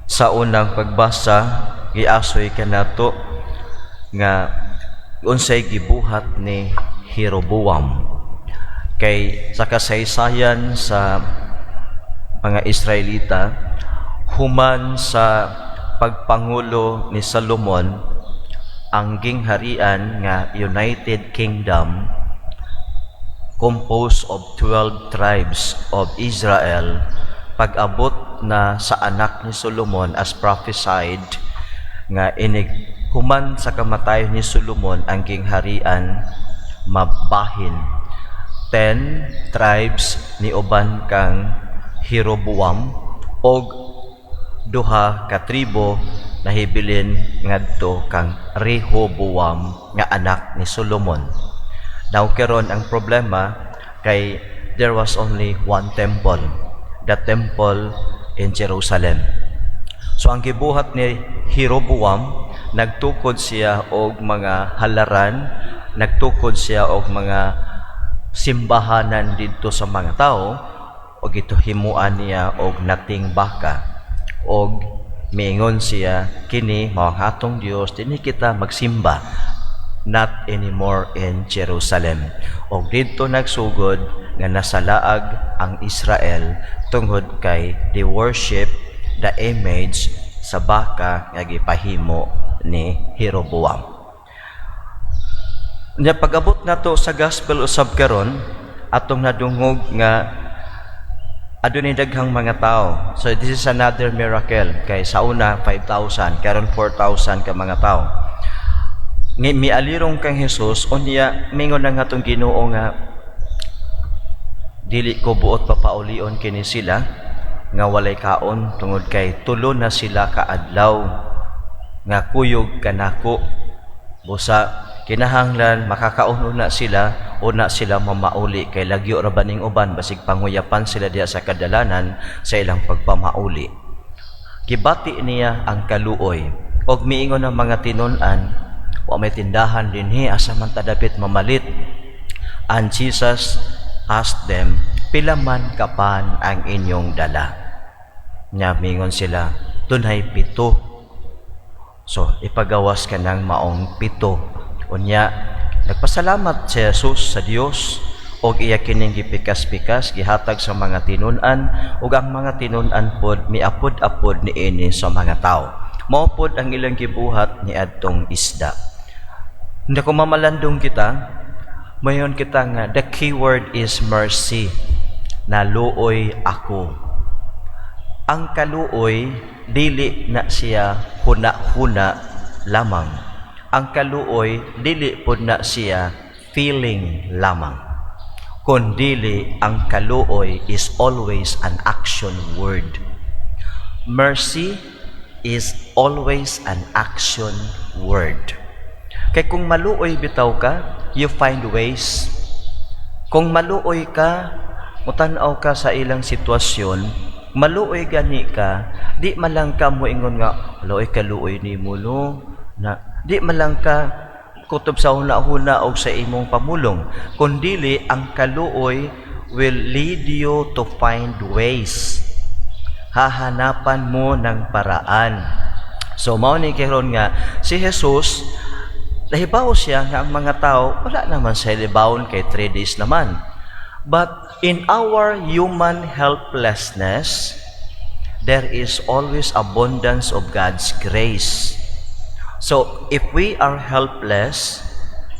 Sa unang pagbasa, giasoy kanato nga unsay gibuhat ni Jeroboam. Kay sa kasaysayan sa mga Israelita, human sa pagpangulo ni Solomon, ang gingharian nga United Kingdom composed of 12 tribes of Israel, pag-abot na sa anak ni Solomon as prophesied nga human sa kamatayon ni Solomon ang gingharian mabahin. 10 tribes ni uban kang Jeroboam og duha ka tribo nahibilin ngadto kang Rehoboam nga anak ni Solomon. Now karon ang problema kay there was only one temple, the temple in Jerusalem. So ang gibuhat ni Jeroboam, nagtukod siya og mga halaran, nagtukod siya og mga simbahanan didto sa mga tao, og ito himuan niya og nating baka, og miingon siya, kini mao atong Dios, dinhi kita magsimba, not anymore in Jerusalem. Og didto nagsugod nga nasalaag ang Israel tungod kay they worship the image sa baka nga gipahimo ni Jeroboam. Nya pag-abot nato sa gospel usab karon, atong nadungog nga adunay daghang mga tao. So this is another miracle. Kay sa una 5,000, karon 4,000 ka mga tao. Mialirong kang Jesus, unya mingon na nga itong Ginoo nga dili ko buot papaulion kini sila nga walay kaon tungod kay tulo na sila kaadlaw nga kuyog kanako. Busa kinahanglan makakaon na sila mamauli kay lagyo ra baning uban basig panguyapan sila diha sa kadalanan sa ilang pagpamauli. Gibati niya ang kaluoy og miingon ang mga tinun-an, wa may tindahan dinhi asa man ta dapit mamalit. And Jesus asked them, pila man kapan ang inyong dala? Nya mingon sila, dunay 7. So ipagawas ka ng maong 7. Unya nagpasalamat si Jesus sa Dios og iya kining gipikas-pikas gihatag sa mga tinun-an, ug ang mga tinun-an pod miapod-apod niini sa mga tao. Mao pod ang ilang gibuhat ni adtong isda. Hindi ko mamalandong kita, mayon kita nga the keyword is mercy. Naluoy ako. Ang kaluoy dili na siya huna-huna lamang. Ang kaluoy dili pod na siya feeling lamang. Kundili ang kaluoy is always an action word. Mercy is always an action word. Kay kung maluoy bitaw ka, you find ways. Kung maluoy ka, mutanaw ka sa ilang sitwasyon, maluoy gani ka, di malang ka mo ingon nga, luoy kaluoy ni mo no, na di malang ka kutob sa huna-huna o sa imong pamulong, kundili ang kaluoy will lead you to find ways. Hahanapan mo ng paraan. So mao ni karon nga si Jesus, nahibaw siya nga ang mga tao wala naman sa libawon kay 3 days naman. But in our human helplessness, there is always abundance of God's grace. So, if we are helpless,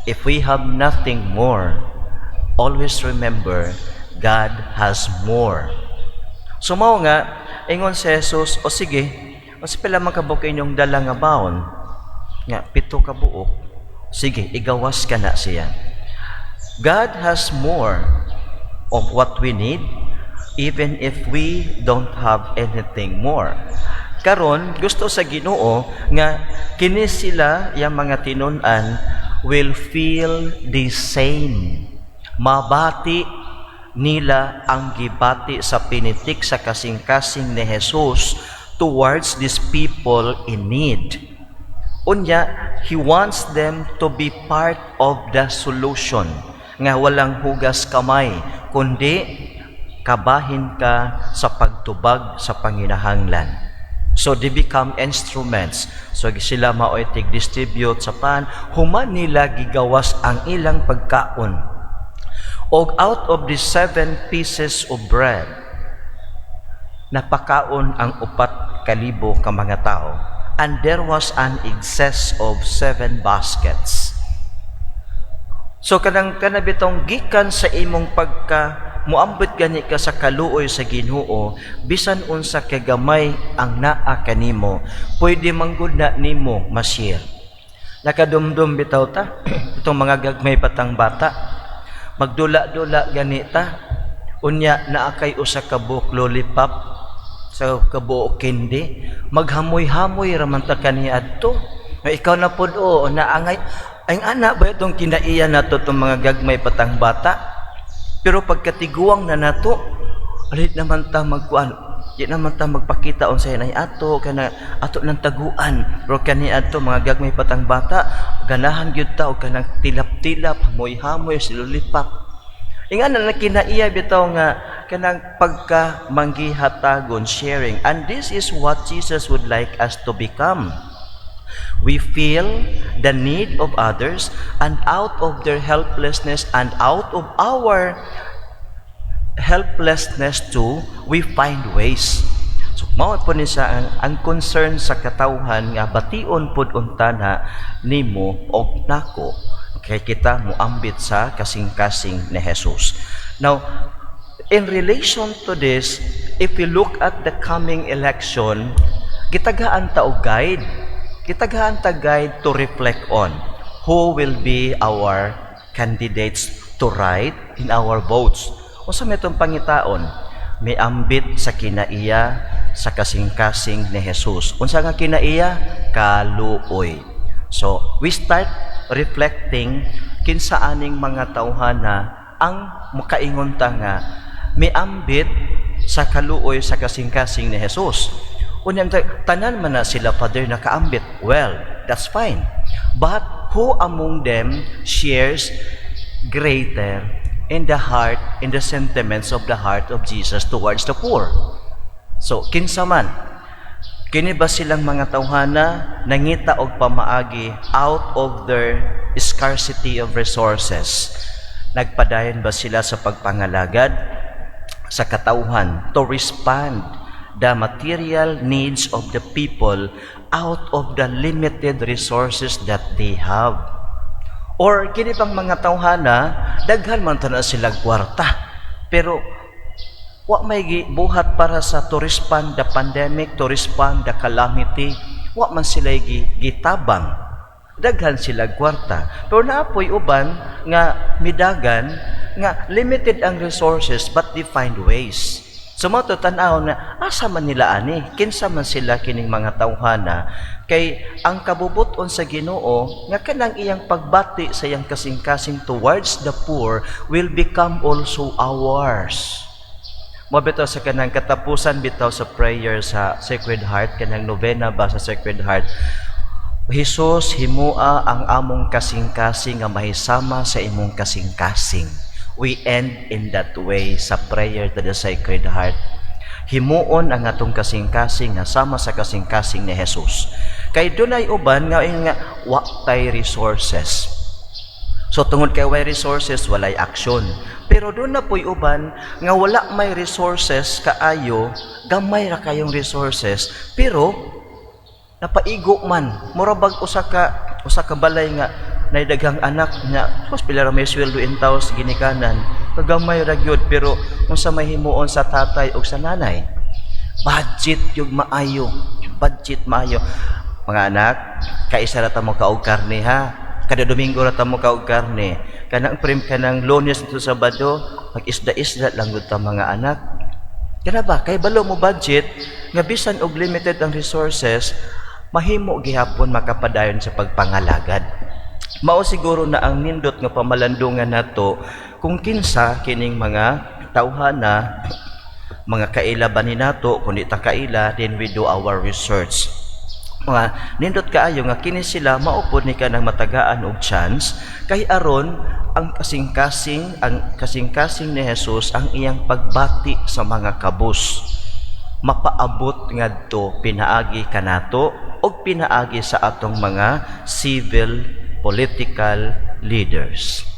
if we have nothing more, always remember, God has more. So, mao nga, ingon si Jesus, o sige, o si pila makabuk inyong dala nga baon, nga, 7 ka buok, sige, igawas ka na siya. God has more of what we need, even if we don't have anything more. Karon gusto sa Ginoo nga kini sila yang mga tinun-an will feel the same. Mabati nila ang gibati sa pinitik sa kasing-kasing ni Jesus towards these people in need. Unya, He wants them to be part of the solution. Nga walang hugas kamay, kundi kabahin ka sa pagtubag sa panginahanglan. So they become instruments. So sila mao'y tig-distribute sa pan, human nila gigawas ang ilang pagkaon. Og out of the 7 pieces of bread, napakaon ang 4,000 ka mga tao. And there was an excess of 7 baskets. So kanang kanabitong gikan sa imong muambot gani ka sa kaluoy sa Ginoo, bisan unsa kay gamay ang naa kanimo, pwede manggod na nimo ma-share. Nakadumdum bitaw ta itong mga gagmay patang bata, magdula-dula gani ta, unya naa kay usa ka buok lollipop sa kabuok candy, maghamoy-hamoy raman ta kaniadto. Ikaw na pud na angay ang anak ba itong kinaiya nato itong mga gagmay patang bata? Pero pagkatiguang na nato, alit naman ta magkuan, di naman ta magpakita unsay nay ato kana ato nang taguan. Pero kani ato mga gagmay patang bata, ganahan gyud ta og kanang tilap-tilap, hamoy-hamoy si lollipop. Inga na kinaiya bitaw nga kanang pagka manggihatagon, sharing. And this is what Jesus would like us to become. We feel the need of others, and out of their helplessness and out of our helplessness too, we find ways. So mao po ni sa ang concern sa katawhan nga bation pud untana nimo og nako kay kita moambit sa kasing-kasing ni Jesus. Now, in relation to this, if we look at the coming election, gitagaan ta og guide. Kitaghaan ta guide to reflect on who will be our candidates to write in our votes. Unsa may itong pangitaon? May ambit sa kinaiya sa kasing-kasing ni Jesus. Unsa nga kinaiya? Kaluoy. So, we start reflecting kinsa aning mga tawhana ang makaingon ta nga may ambit sa kaluoy sa kasing-kasing ni Jesus. Unyang tanan man na sila, Father, nakaambit. Well, that's fine. But who among them shares greater in the heart, in the sentiments of the heart of Jesus towards the poor? So, kinsa man, kini ba silang mga tawhana nangita og pamaagi out of their scarcity of resources? Nagpadayon ba sila sa pagpangalagad sa katawhan to respond the material needs of the people out of the limited resources that they have? Or kini pang mga tawhana, daghan man ta na sila kwarta, pero wa may buhat para sa to respond the pandemic, to respond the calamity, wa man sila gitabang. Daghan sila kwarta, pero naapoy uban nga midagan nga limited ang resources but they find ways. So mato tan-aw na asa man nila ani, kinsa man sila kining mga tawhana, kay ang kabubuton sa Ginoo nga kanang iyang pagbati sa iyang kasing-kasing towards the poor will become also ours. Mo bitaw sa kanang katapusan bitaw sa prayer sa Sacred Heart, kanang novena ba sa Sacred Heart, Jesus, himua ang among kasing-kasing nga mahisama sa imong kasing-kasing. We end in that way sa prayer to the Sacred Heart. Himuon ang atong kasing-kasing nga sama sa kasing-kasing ni Jesus. Kay dunay uban nga wa tay resources. So tungod kay way resources, walay action. Pero doon na po'y uban nga wala may resources kaayo, gamay ra kayong resources, pero napaigo man. Murabag usa ka balay nga naidaghang anak nya, hospital may sweldo in taos ginikanan, kagamay ra gyud, pero unsa may himuon sa tatay o sa nanay, budget yung maayo, budget maayo. Mga anak, kaisa ra ta mo kaog karne ha, kada Domingo ra ta mo kaog karne, kanang Lunes to Sabado mag-isda-isda lang gud ta mga anak. Kana ba kay balo mo budget nga bisan og limited ang resources, mahimo gihapon makapadayon sa pagpangalagad. Mao siguro na ang nindot nga pamalandungan nato kung kinsa kining mga tawhana, mga kaila ba ni nato, kung di ta kaila, then we do our research. Mga nindot kaayo nga kini sila maupod ni kanang matagaan og chance, kay aron ang kasing-kasing ni Jesus ang iyang pagbati sa mga kabus. mapaabot ngadto pinaagi kanato o pinaagi sa atong mga civil political leaders.